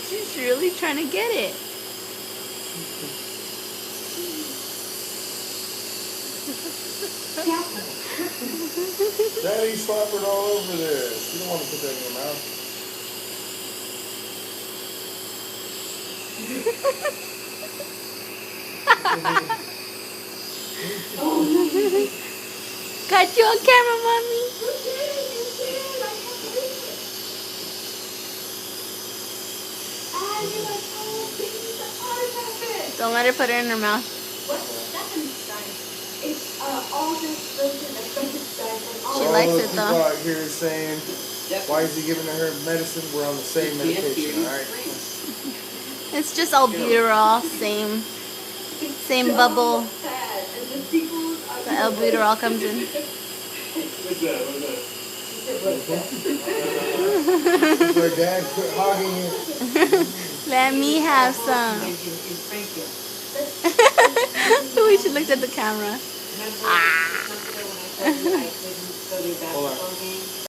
She's really trying to get it. Daddy slappered all over this. You don't want to put that in your mouth. Got you on camera, mommy. Don't let her put it in her mouth. She likes it though. People out here saying, why is he giving her medicine? We're on the same medication, alright? It's just albuterol, same bubble. The albuterol comes in. Her dad quit hogging it. Let me have some. We should look at the camera. Ah. Hold on.